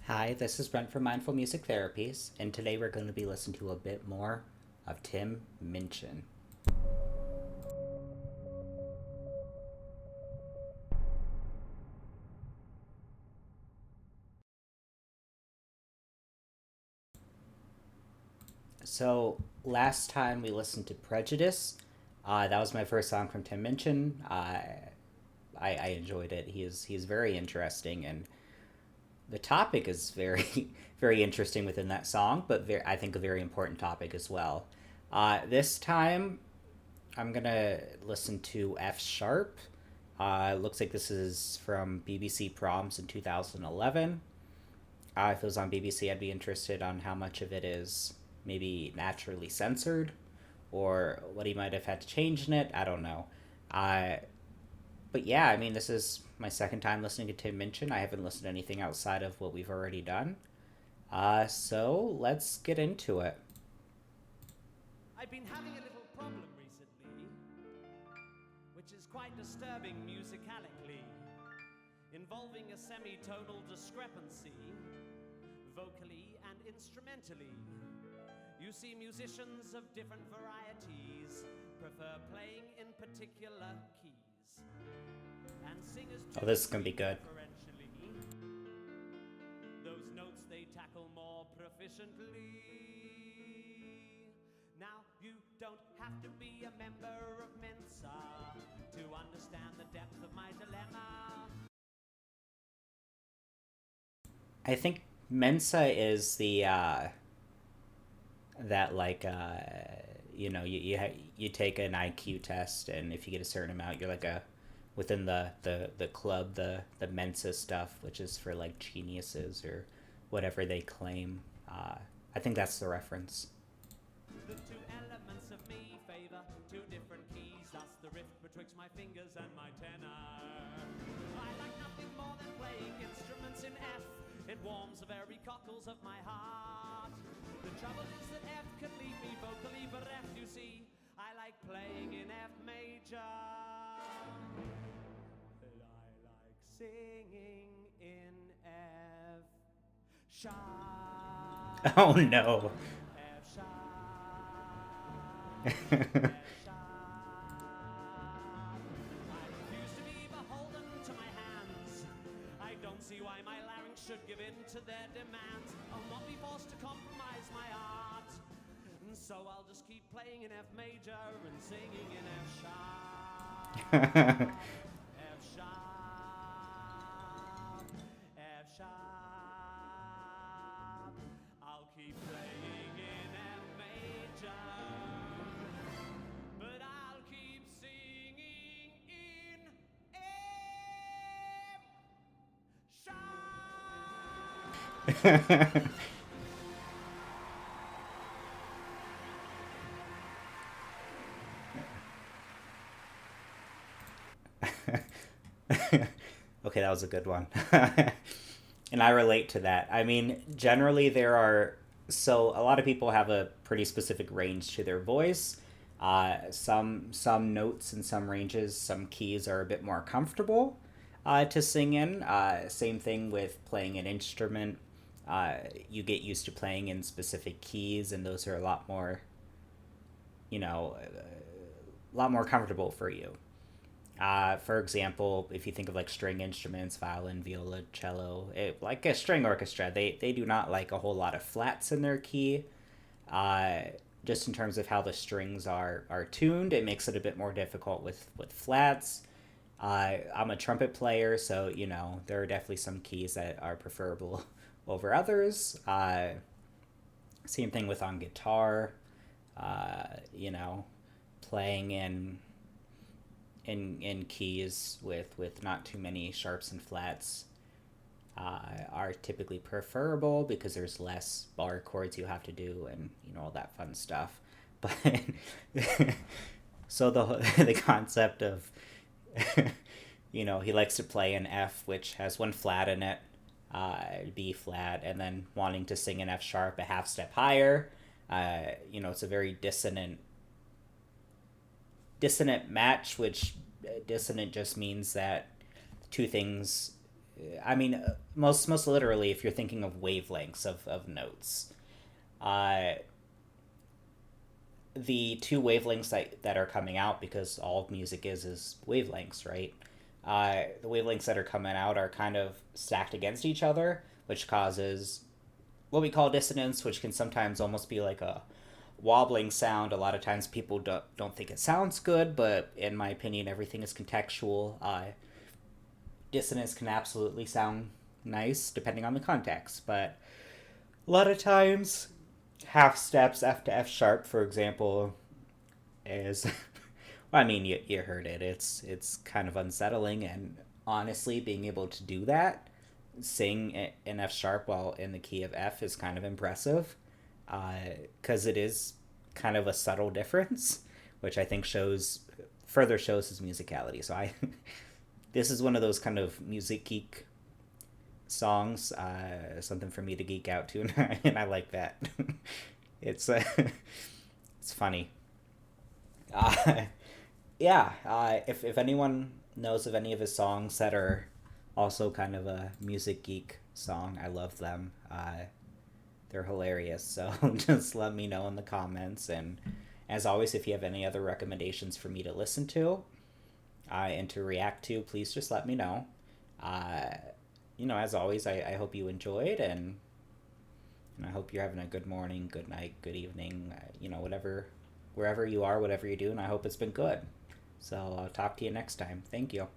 Hi, this is Brent from Mindful Music Therapies, and today we're going to be listening to a bit more of Tim Minchin. So, last time we listened to Prejudice. That was my first song from Tim Minchin. I enjoyed it. He's very interesting, and the topic is very very interesting within that song, but I think a very important topic as well. This time I'm gonna listen to F sharp. Looks like this is from BBC Proms in 2011. If it was on BBC, I'd be interested on how much of it is maybe naturally censored or what he might have had to change in it. I don't know. Uh, but yeah, I mean, this is my second time listening to Tim Minchin. I haven't listened to anything outside of what we've already done. So let's get into it. I've been having a little problem recently, which is quite disturbing musicalically, involving a semitonal discrepancy, vocally and instrumentally. You see, musicians of different varieties prefer playing in particular keys, and singers Oh, this is gonna be good. preferentially those notes they tackle more proficiently. Now, you don't have to be a member of Mensa to understand the depth of my dilemma. I think Mensa is the that you take an IQ test, and if you get a certain amount, you're like a within the club, the Mensa stuff, which is for like geniuses or whatever they claim. I think that's the reference. The two elements of me favor two different keys, thus the rift betwixt my fingers and my tenor. I like nothing more than playing instruments in F. It warms the very cockles of my heart. The trouble is that F can leave me vocally bereft, you see. I like playing in F major. I like singing in F sharp. Oh no. F sharp. I F sharp. I refuse to be beholden to my hands. I don't see why my larynx should give in to their demands. I'll not be forced to compromise my art. And so I'll just keep playing in F major and singing in F sharp. F sharp. F sharp. I'll keep playing in F major. But I'll keep singing in F sharp. Okay, that was a good one. And I relate to that. I mean, generally there are so a lot of people have a pretty specific range to their voice. Some notes and some ranges, some keys are a bit more comfortable to sing in. Same thing with playing an instrument. You get used to playing in specific keys, and those are a lot more, a lot more comfortable for you. For example, if you think of like string instruments, violin, viola, cello, like a string orchestra, they do not like a whole lot of flats in their key. Uh, just in terms of how the strings are tuned, it makes it a bit more difficult with flats. I'm a trumpet player, so there are definitely some keys that are preferable over others. Same thing with on guitar. Playing in keys with not too many sharps and flats are typically preferable because there's less bar chords you have to do and all that fun stuff. But so the concept of he likes to play an F which has one flat in it, B flat, and then wanting to sing an F sharp a half step higher. It's a very dissonant match, which dissonant just means that two things I mean, most literally, if you're thinking of wavelengths of notes, uh, the two wavelengths that are coming out, because all music is wavelengths, right? The wavelengths that are coming out are kind of stacked against each other, which causes what we call dissonance, which can sometimes almost be like a wobbling sound. A lot of times people don't think it sounds good, but in my opinion, everything is contextual. Dissonance can absolutely sound nice depending on the context, but a lot of times, half steps F to F sharp, for example, is well, I mean, you heard it. It's kind of unsettling, and honestly, being able to do that, sing in F sharp while in the key of F, is kind of impressive, because it is kind of a subtle difference, which I think shows his musicality. So I this is one of those kind of music geek songs, something for me to geek out to, and I like that. it's it's funny. Uh, yeah, if anyone knows of any of his songs that are also kind of a music geek song, I love them. They're hilarious. So just let me know in the comments. And as always, if you have any other recommendations for me to listen to and to react to, please just let me know. Uh, as always, I hope you enjoyed, and I hope you're having a good morning, good night, good evening, whatever, wherever you are, whatever you're doing. I hope it's been good. So I'll talk to you next time. Thank you.